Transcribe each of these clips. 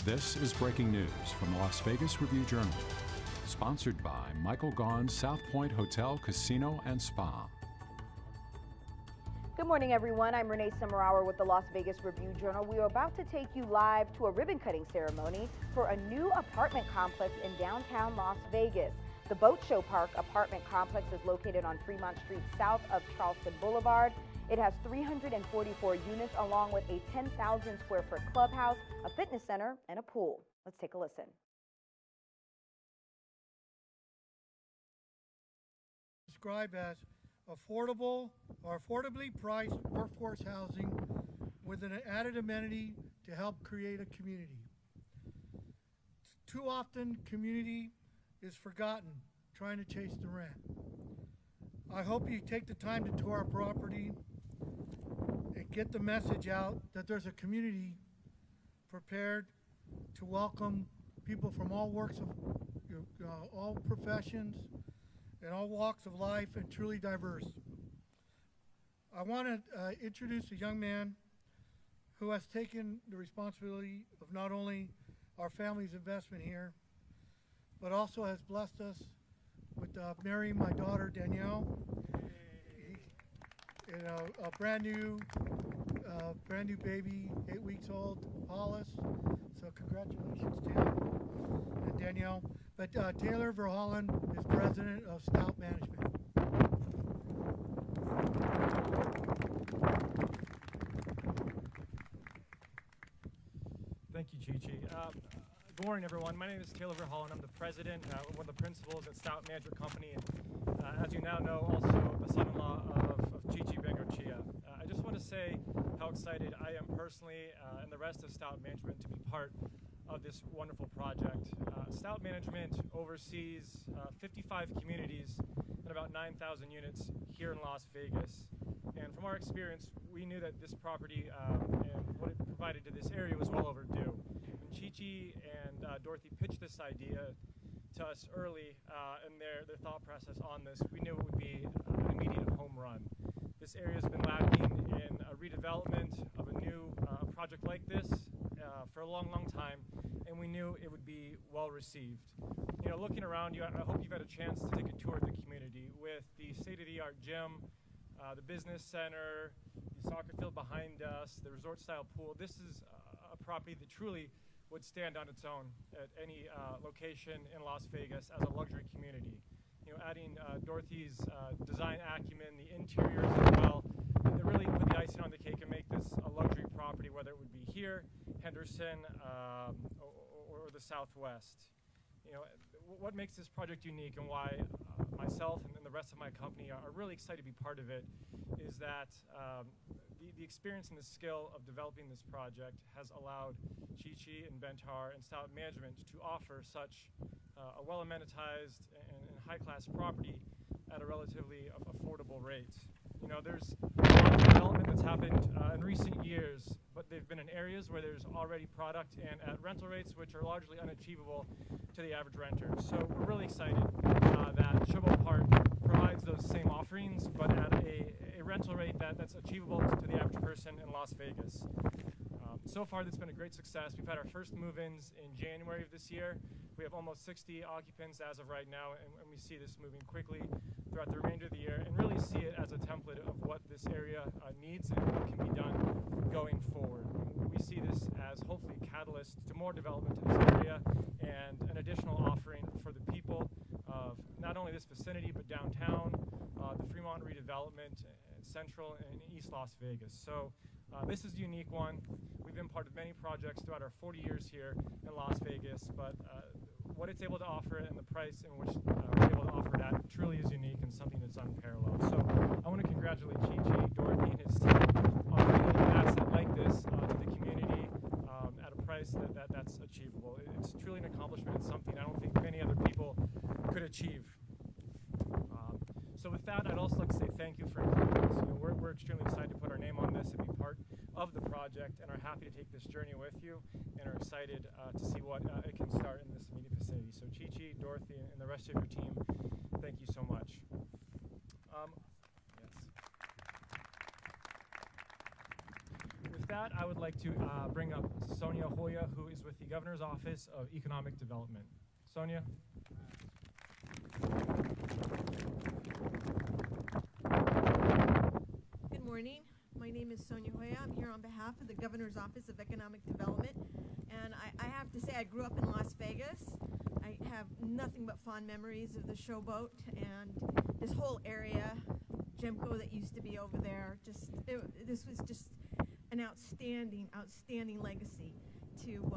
This is breaking news from the Las Vegas Review-Journal, sponsored by Michael Gaughan's South Point Hotel, Casino, and Spa. Good morning, everyone. I'm Renee Summerhour with the Las Vegas Review-Journal. We are about to take you live to a ribbon-cutting ceremony for a new apartment complex in downtown Las Vegas. The Boat Show Park apartment complex is located on Fremont Street south of Charleston Boulevard. It has 344 units along with a 10,000 square foot clubhouse, a fitness center, and a pool. Let's take a listen. Described as affordable or affordably priced workforce housing with an added amenity to help create a community. Too often, community is forgotten trying to chase the rent. I hope you take the time to tour our property and get the message out that there's a community prepared to welcome people from all walks of, all professions and all walks of life, and truly diverse. I want to introduce a young man who has taken the responsibility of not only our family's investment here, but also has blessed us with marrying my daughter Danielle, and a brand new baby, 8 weeks old, Hollis. So congratulations, Taylor and Danielle. But Taylor Verhollen is president of Stout Management. Thank you, Chi-Chi. Good morning, everyone. My name is Taylor Verhollen. I'm the president, one of the principals at Stout Management Company, and as you now know, also the son-in-law of Chi-Chi Bengochea. I just want to say how excited I am personally and the rest of Stout Management to be part of this wonderful project. Stout Management oversees 55 communities and about 9,000 units here in Las Vegas. And from our experience, we knew that this property and what it provided to this area was well overdue. When Chi-Chi and Dorothy pitched this idea to us early in their thought process on this, we knew it would be an immediate home run. This area has been lacking in a redevelopment of a new project like this for a long, long time, and we knew it would be well received. You know, looking around you, I hope you've had a chance to take a tour of the community with the state-of-the-art gym, the business center, the soccer field behind us, the resort-style pool. This is a property that truly would stand on its own at any location in Las Vegas as a luxury community. You know, adding Dorothy's design acumen, the interiors as well, it really put the icing on the cake and make this a luxury property, whether it would be here, Henderson, or the Southwest. You know, what makes this project unique and why myself and the rest of my company are really excited to be part of it is that the experience and the skill of developing this project has allowed Chi-Chi and Bentar and Stout Management to offer such a well-amenitized and high-class property at a relatively affordable rate. You know, there's a lot of development that's happened in recent years, but they've been in areas where there's already product and at rental rates which are largely unachievable to the average renter. So we're really excited that Showboat Park provides those same offerings, but at a rental rate that's achievable to the average person in Las Vegas. So far, that's been a great success. We've had our first move-ins in January of this year. We have almost 60 occupants as of right now, and we see this moving quickly throughout the remainder of the year, and really see it as a template of what this area needs and what can be done going forward. We see this as hopefully a catalyst to more development in this area and an additional offering for the people of not only this vicinity, but downtown, the Fremont redevelopment, Central and East Las Vegas. So this is a unique one. We've been part of many projects throughout our 40 years here in Las Vegas, but what it's able to offer and the price in which we're able to offer that truly is unique and something that's unparalleled. So I want to congratulate Chi-Chi, Dorothy, and his team on bringing an asset like this to the community at a price that's achievable. It's truly an accomplishment. It's something I don't think many other people could achieve. So with that, I'd also like to say thank you for including us. You know, we're extremely excited to put our name on this and be part of the project, and are happy to take this journey with you, and are excited to see what it can start in this immediate vicinity. So Chi-Chi, Dorothy, and the rest of your team, thank you so much. Yes. with that, I would like to bring up Sonia Hoya, who is with the Governor's Office of Economic Development. Sonia. Good morning. My name is Sonia Hoya. I'm here on behalf of the Governor's Office of Economic Development. And I have to say, I grew up in Las Vegas. I have nothing but fond memories of the Showboat and this whole area, Gemco that used to be over there. This was just an outstanding legacy to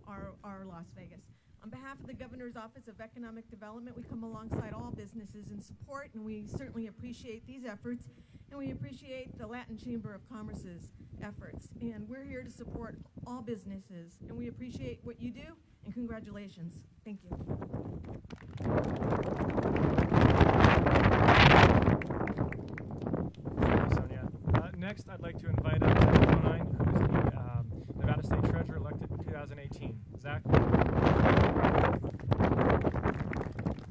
our Las Vegas. On behalf of the Governor's Office of Economic Development, we come alongside all businesses in support, and we certainly appreciate these efforts, and we appreciate the Latin Chamber of Commerce's efforts. And we're here to support all businesses, and we appreciate what you do, and congratulations. Thank you. Thank you, Sonia. Next, I'd like to invite up Zach Conine, who is the Nevada State Treasurer elected in 2018. Zach?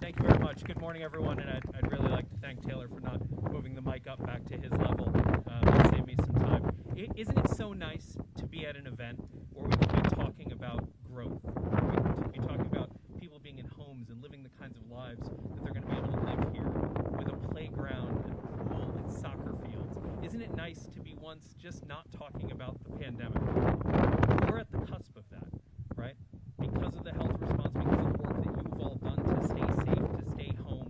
Thank you very much. Good morning, everyone, and I'd really like to thank Taylor for not moving the mic up back to his level to save me some time. Isn't it so nice to be at an event where we can be talking about growth, where we can be talking about people being in homes and living the kinds of lives that they're going to be able to live here, with a playground and pool and soccer fields? Isn't it nice to be once just not talking about the pandemic? We're at the cusp of that, right? Because of the health response, because of the work that you've all done to stay safe, to stay home,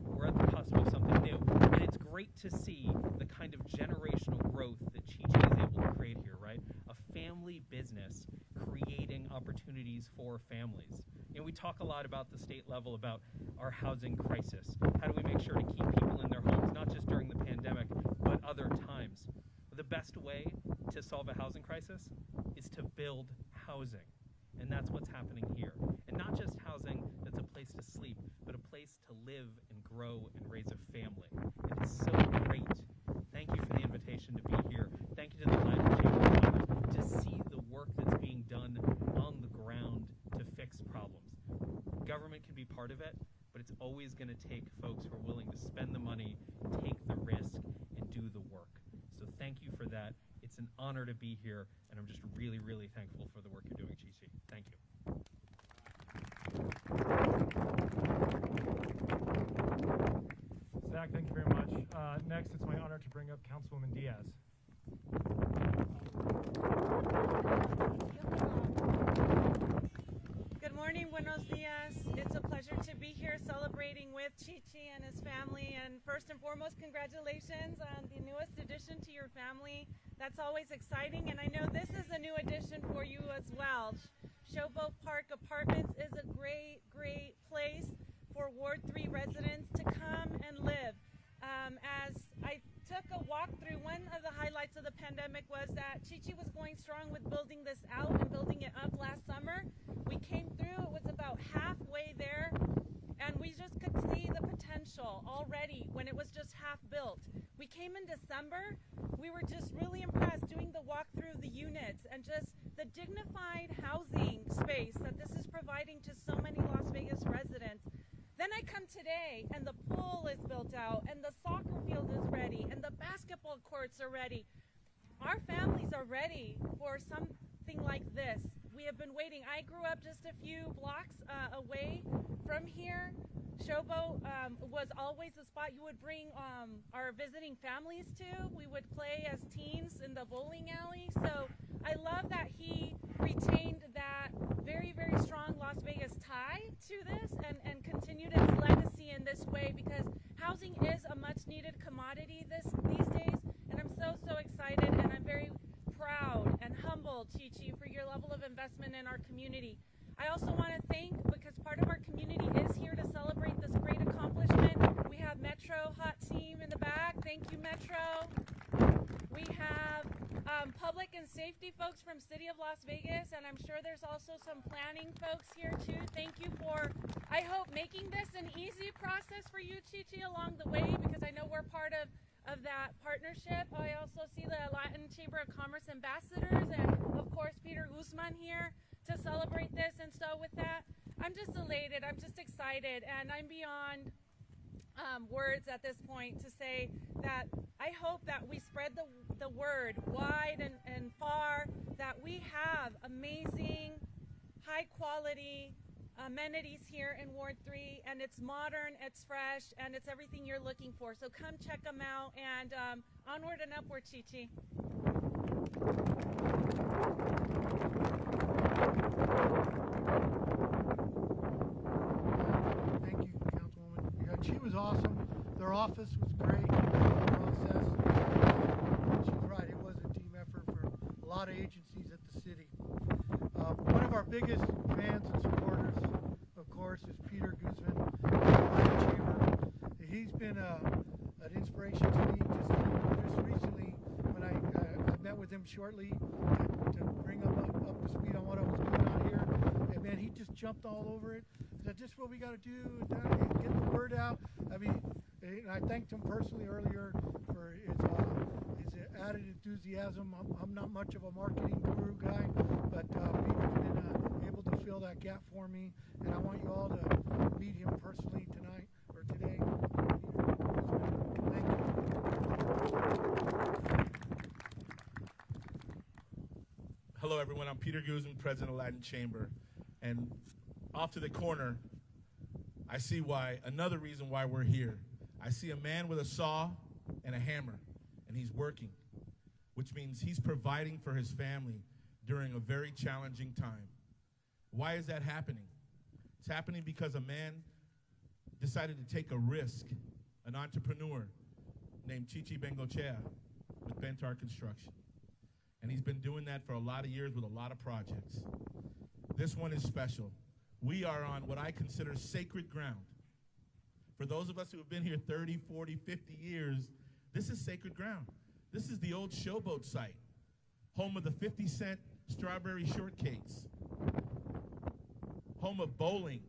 we're at the cusp of something new. And it's great to see the kind of generational growth that Chi-Chi is able to create here, right? A family business creating opportunities for families. And we talk a lot about the state level about our housing crisis. How do we make sure to keep people in their homes, not just during the pandemic, but other times? The best way to solve a housing crisis is to build housing. And that's what's happening here. And not just housing that's a place to sleep, but a place to live and grow and raise a family. And it's so great. Thank you for the invitation to be here. Thank you to the Latin Chamber of Commerce to see the work that's being done on the ground to fix problems. Government can be part of it, but it's always going to take folks who are willing to spend the money, take the risk, and do the work. So thank you for that. It's an honor to be here, and I'm just really, really thankful for the work you're doing, Chi-Chi. Thank you. Zach, thank you very much. Next, it's my honor to bring up Councilwoman Diaz. Good morning, buenos dias. It's a pleasure to be here celebrating with Chi-Chi and his family. And first and foremost, congratulations on the newest addition to your family. That's always exciting. And I know this is a new addition for you as well. Showboat Park Apartments is a great, great place for Ward 3 residents to come and live. As I took a walk through, one of the highlights of the pandemic was that Chi-Chi was going strong with building this out and building it up last summer. We came through, it was about halfway there, and we just could see the potential already when it was just half built. We came in December, we were just really impressed doing the walk through the units and just the dignified housing space that this is providing to so many Las Vegas residents. Then I come today and the pool is built out and the soccer field is ready and the basketball courts are ready. Our families are ready for something like this. We have been waiting. I grew up just a few blocks away from here. Showboat was always a spot you would bring our visiting families to. We would play as teens in the bowling alley. So I love that he retained that very, very strong Las Vegas tie to this and continued its legacy in this way, because housing is a much needed commodity these days. And I'm so excited, and I'm very proud and humbled, Chi-Chi, for your level of investment in our community. I also want to thank, because part of our community is here to celebrate this great accomplishment. We have Metro Hot Team in the back. Thank you, Metro. We have public and safety folks from City of Las Vegas, and I'm sure there's also some planning folks here too. Thank you for, I hope, making this an easy process for you, Chi-Chi, along the way, because I know we're part of that partnership. I also see the Latin Chamber of Commerce ambassadors and, of course, Peter Guzman here to celebrate this. And so with that, I'm just elated. I'm just excited. And I'm beyond words at this point to say that I hope that we spread the word wide and far that we have amazing, high quality amenities here in Ward 3, and it's modern, it's fresh, and it's everything you're looking for. So come check them out, and onward and upward, Chi-Chi. Thank you, Councilwoman. Yeah, she was awesome. Their office was great. The process. She's right. It was a team effort for a lot of agencies at the city. One of our biggest fans and supporters, of course, is Peter Guzman, Latin Chamber. He's been an inspiration to me just recently when I met with him shortly to bring him up to speed on what I was doing out here. And man, he just jumped all over it. That's just what we got to do, get the word out. I mean, and I thanked him personally earlier for his added enthusiasm. I'm not much of a marketing guru guy, but Peter's been able to fill that gap for me, and I want you all to meet him personally tonight or today. Thank you. Hello, everyone. I'm Peter Guzman, president of Latin Chamber, and off to the corner, I see another reason why we're here. I see a man with a saw and a hammer, and he's working, which means he's providing for his family during a very challenging time. Why is that happening? It's happening because a man decided to take a risk, an entrepreneur named Chi-Chi Bengochea with Bentar Construction. And he's been doing that for a lot of years with a lot of projects. This one is special. We are on what I consider sacred ground. For those of us who have been here 30, 40, 50 years, this is sacred ground. This is the old Showboat site, home of the 50-cent strawberry shortcakes, home of bowling,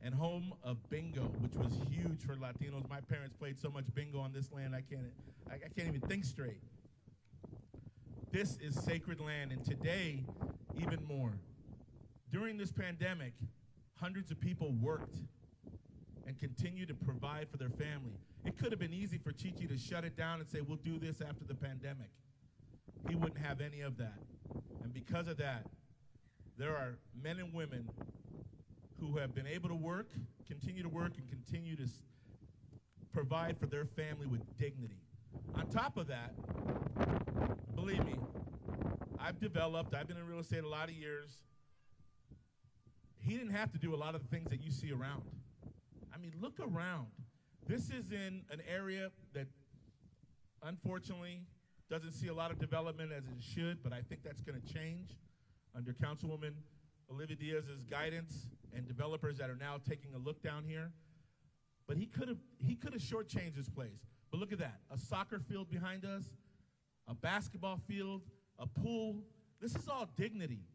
and home of bingo, which was huge for Latinos. My parents played so much bingo on this land, I can't even think straight. This is sacred land, and today, even more. During this pandemic, hundreds of people worked and continue to provide for their family. It could have been easy for Chi-Chi to shut it down and say, we'll do this after the pandemic. He wouldn't have any of that. And because of that, there are men and women who have been able to work, continue to work, and continue to provide for their family with dignity. On top of that, believe me, I've been in real estate a lot of years. He didn't have to do a lot of the things that you see around. I mean, look around. This is in an area that, unfortunately, doesn't see a lot of development as it should, but I think that's going to change under Councilwoman Olivia Diaz's guidance and developers that are now taking a look down here. But he could have shortchanged this place. But look at that, a soccer field behind us, a basketball field, a pool. This is all dignity,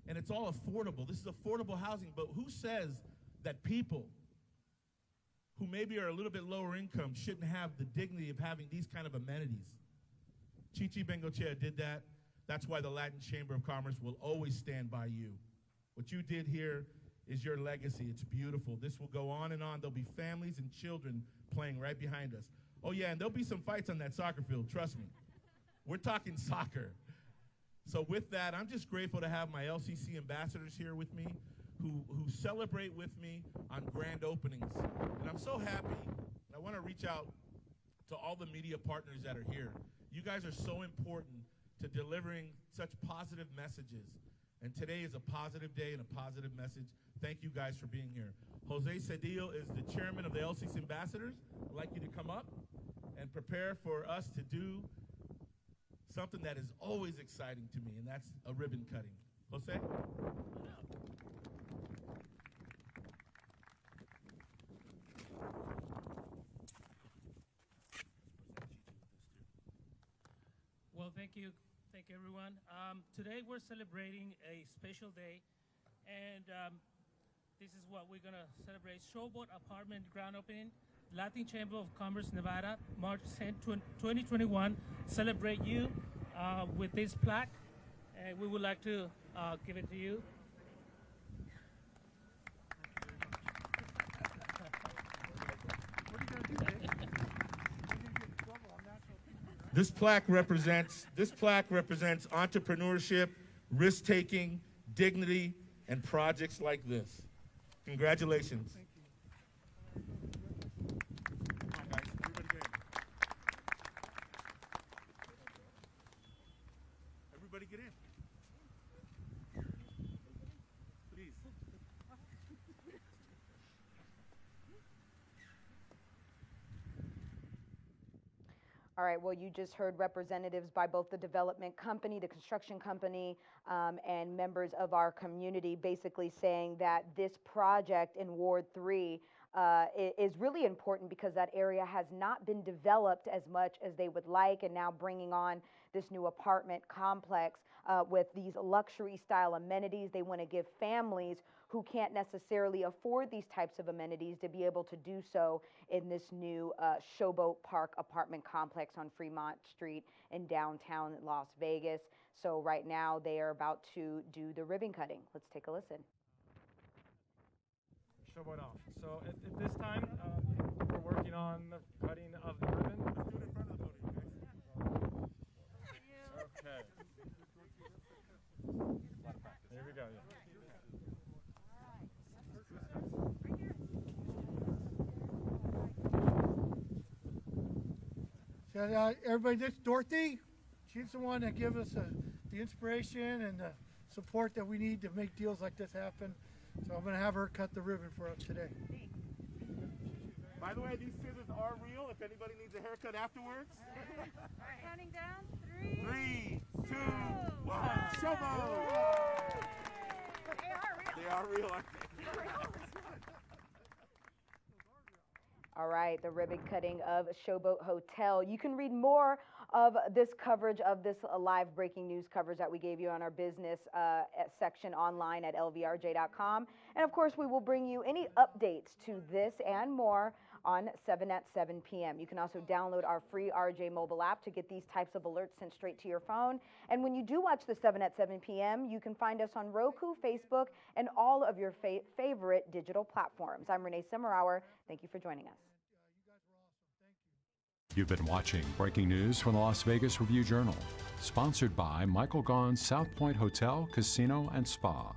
and it's all affordable. This is affordable housing, but who says that people who maybe are a little bit lower income shouldn't have the dignity of having these kind of amenities? Chi-Chi Bengochea did that. That's why the Latin Chamber of Commerce will always stand by you. What you did here is your legacy. It's beautiful. This will go on and on. There'll be families and children playing right behind us. Oh yeah, and there'll be some fights on that soccer field, trust me. We're talking soccer. So with that, I'm just grateful to have my LCC ambassadors here with me who celebrate with me on grand openings. And I'm so happy. I want to reach out to all the media partners that are here. You guys are so important to delivering such positive messages. And today is a positive day and a positive message. Thank you guys for being here. Jose Cedillo is the chairman of the LCC ambassadors. I'd like you to come up and prepare for us to do something that is always exciting to me, and that's a ribbon cutting. Jose? Well, thank you everyone. Today we're celebrating a special day, and this is what we're gonna celebrate. Showboat Apartment grand opening, Latin Chamber of Commerce, Nevada, March 10, 2021. Celebrate you with this plaque, and we would like to give it to you. What are you going to do, Dave? You're going to get in trouble. I'm not This plaque represents entrepreneurship, risk-taking, dignity, and projects like this. Congratulations. Everybody get in. Please. All right, well, you just heard representatives by both the development company, the construction company, and members of our community basically saying that this project in Ward 3 is really important because that area has not been developed as much as they would like, and now bringing on this new apartment complex with these luxury style amenities. They want to give families who can't necessarily afford these types of amenities to be able to do so in this new Showboat Park apartment complex on Fremont Street in downtown Las Vegas. So right now they are about to do the ribbon cutting. Let's take a listen. Showboat off. So at this time, we're working on the cutting of the ribbon. Let's do it in front of the podium, guys. Okay. Here we go. Yeah. So, everybody, this is Dorothy. She's the one that gives us the inspiration and the support that we need to make deals like this happen. So I'm going to have her cut the ribbon for us today. By the way, these scissors are real if anybody needs a haircut afterwards. Counting down. 3, 3, 2, 1, Showboat! They are real. They are real, aren't they? All right, the ribbon cutting of Showboat Hotel. You can read more of this coverage of this live breaking news coverage that we gave you on our business section online at lvrj.com. And of course, we will bring you any updates to this and more on 7 at 7 p.m. You can also download our free RJ mobile app to get these types of alerts sent straight to your phone. And when you do watch the 7 at 7 p.m., you can find us on Roku, Facebook, and all of your favorite digital platforms. I'm Renee Simmerauer. Thank you for joining us. You've been watching breaking news from the Las Vegas Review-Journal, sponsored by Michael Gaughan's South Point Hotel, Casino, and Spa.